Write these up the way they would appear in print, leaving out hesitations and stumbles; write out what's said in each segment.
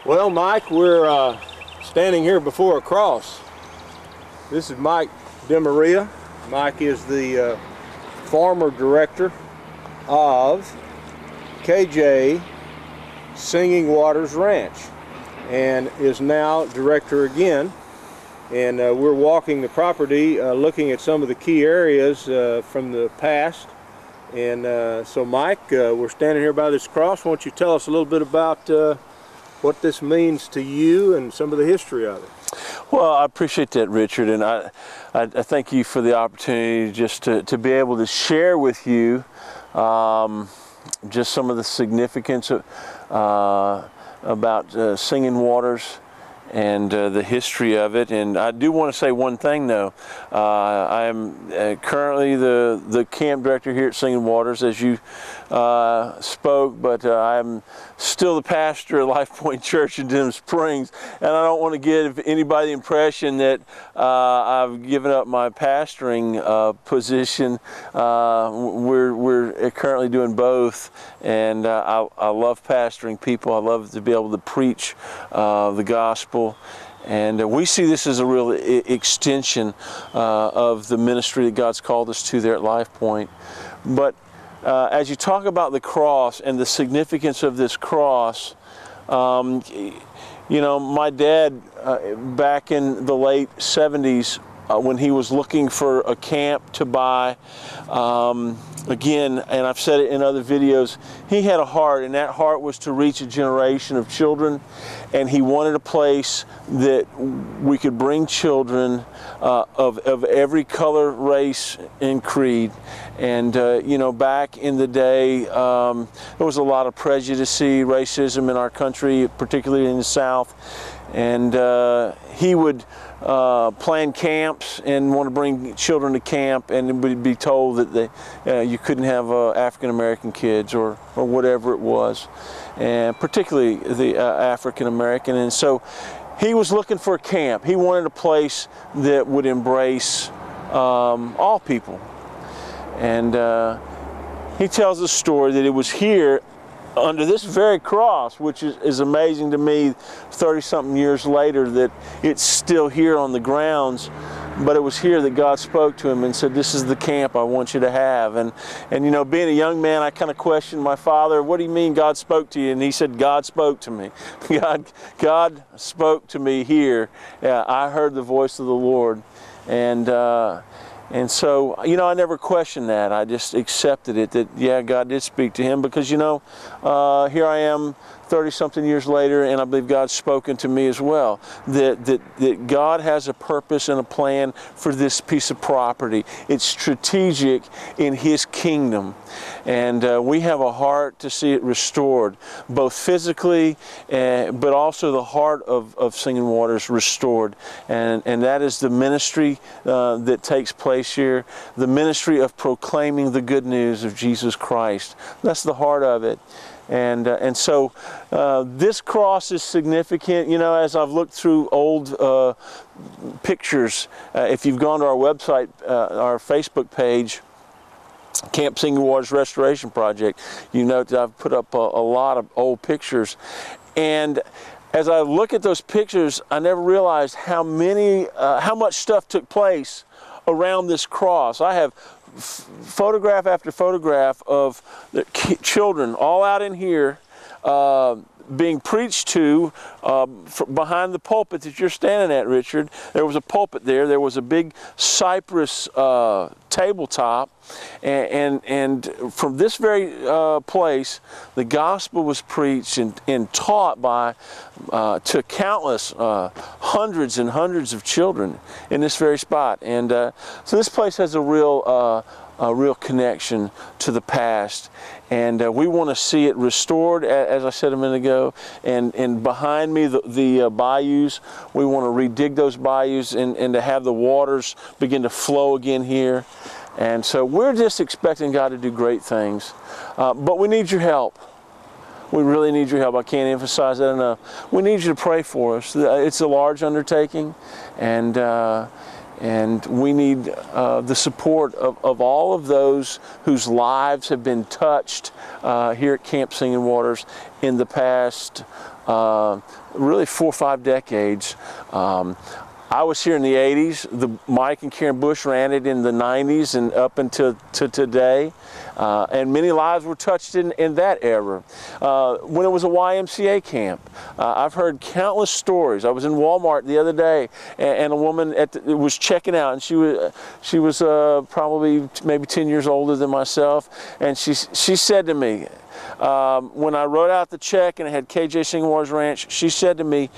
Well, Mike, we're standing here before a cross. This is Mike DiMaria. Mike is the former director of KJ Singing Waters Ranch and is now director again. And we're walking the property looking at some of the key areas from the past. And so Mike, we're standing here by this cross. Why don't you tell us a little bit about what this means to you and some of the history of it? Well, I appreciate that, Richard, and I thank you for the opportunity just to be able to share with you just some of the significance about Singing Waters and the history of it. And I do want to say one thing, though. I am currently the camp director here at Singing Waters, as you spoke, but I'm still the pastor at Life Point Church in Denham Springs, and I don't want to give anybody the impression that I've given up my pastoring position. We're currently doing both, and I love pastoring people. I love to be able to preach the gospel. And we see this as a real extension of the ministry that God's called us to there at Life Point. But as you talk about the cross and the significance of this cross, you know, my dad back in the late 70s, when he was looking for a camp to buy, again, and I've said it in other videos, he had a heart, and that heart was to reach a generation of children, and he wanted a place that we could bring children of every color, race, and creed. And you know, back in the day, there was a lot of prejudice, racism in our country, particularly in the South, and he would plan camps and want to bring children to camp, and would be told that you couldn't have African American kids or whatever it was, and particularly the African American. And so he was looking for a camp. He wanted a place that would embrace all people. And he tells a story that it was here under this very cross, which is amazing to me 30-something years later that it's still here on the grounds, but it was here that God spoke to him and said, this is the camp I want you to have. And you know, being a young man, I kind of questioned my father, what do you mean God spoke to you? And he said, God spoke to me. God spoke to me here. I heard the voice of the Lord. And so, you know, I never questioned that. I just accepted it, that, yeah, God did speak to him, because, you know, here I am 30-something years later, and I believe God's spoken to me as well, that God has a purpose and a plan for this piece of property. It's strategic in His kingdom, and we have a heart to see it restored, both physically, but also the heart of Singing Waters restored, and that is the ministry that takes place here, the ministry of proclaiming the good news of Jesus Christ. That's the heart of it. And so this cross is significant. You know, as I've looked through old pictures, if you've gone to our website, our Facebook page, Camp Singing Waters Restoration Project, you note that I've put up a lot of old pictures. And as I look at those pictures, I never realized how much stuff took place around this cross. I have photograph after photograph of the children all out in here being preached to behind the pulpit that you're standing at, Richard. There was a pulpit there. There was a big cypress tabletop, and from this very place, the gospel was preached and taught to countless hundreds and hundreds of children in this very spot. And so this place has a real connection to the past, and we want to see it restored, as I said a minute ago. And behind me, the bayous, we want to redig those bayous and to have the waters begin to flow again here. And so we're just expecting God to do great things, but we need your help. We really need your help. I can't emphasize that enough. We need you to pray for us. It's a large undertaking, and we need the support of all of those whose lives have been touched here at Camp Singing Waters in the past really 4 or 5 decades. I was here in the 80s. Mike and Karen Bush ran it in the 90s and up until today. And many lives were touched in that era. When it was a YMCA camp, I've heard countless stories. I was in Walmart the other day, and a woman was checking out, and she was probably maybe 10 years older than myself, and she said to me, when I wrote out the check and it had KJSWR's Ranch, she said to me,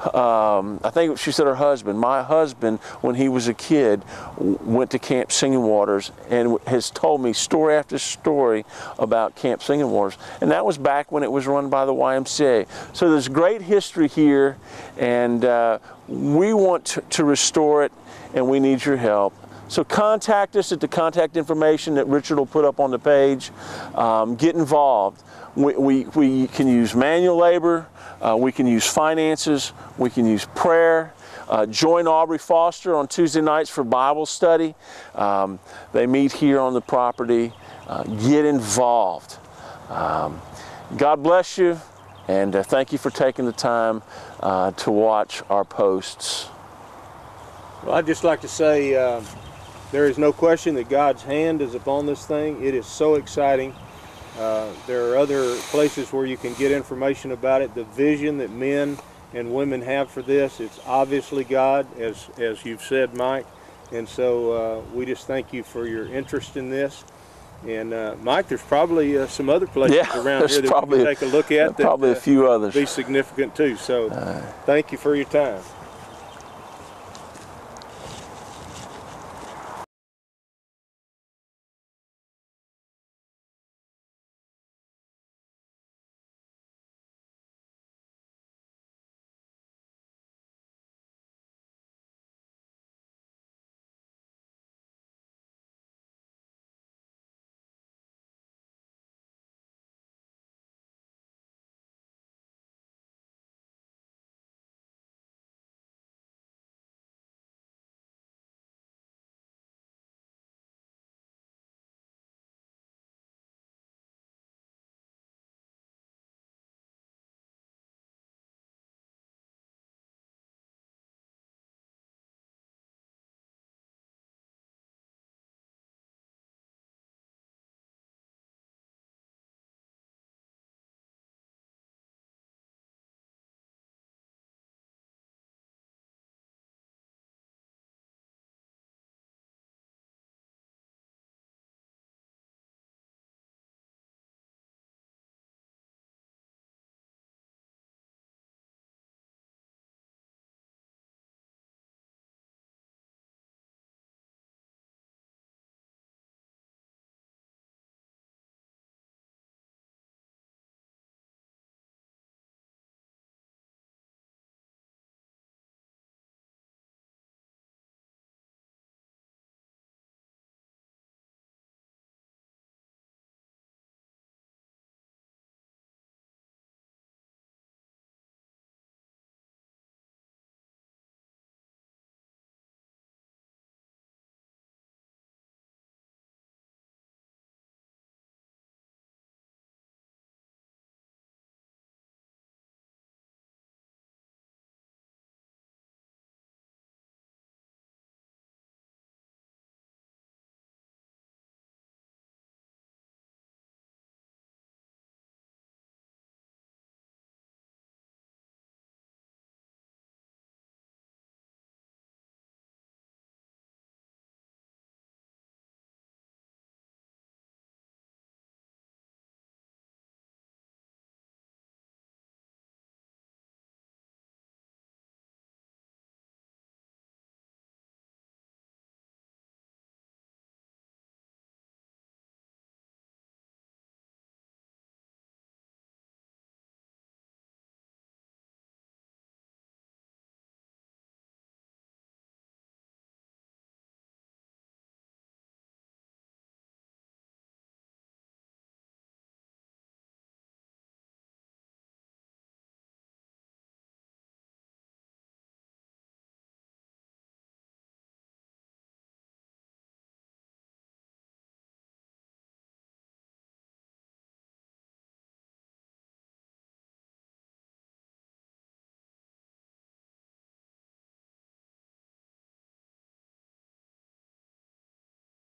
I think she said her husband, my husband, when he was a kid, went to Camp Singing Waters and has told me story after story about Camp Singing Waters. And that was back when it was run by the YMCA. So there's great history here, and we want to restore it, and we need your help. So contact us at the contact information that Richard will put up on the page. Get involved. We can use manual labor, we can use finances, we can use prayer. Join Aubrey Foster on Tuesday nights for Bible study. They meet here on the property. Get involved. God bless you, and thank you for taking the time to watch our posts. Well, I'd just like to say there is no question that God's hand is upon this thing. It is so exciting. There are other places where you can get information about it. The vision that men and women have for this, it's obviously God, as you've said, Mike. And so we just thank you for your interest in this. And Mike, there's probably some other places around here that we can take a look at. Probably a few others. Be significant too. So thank you for your time.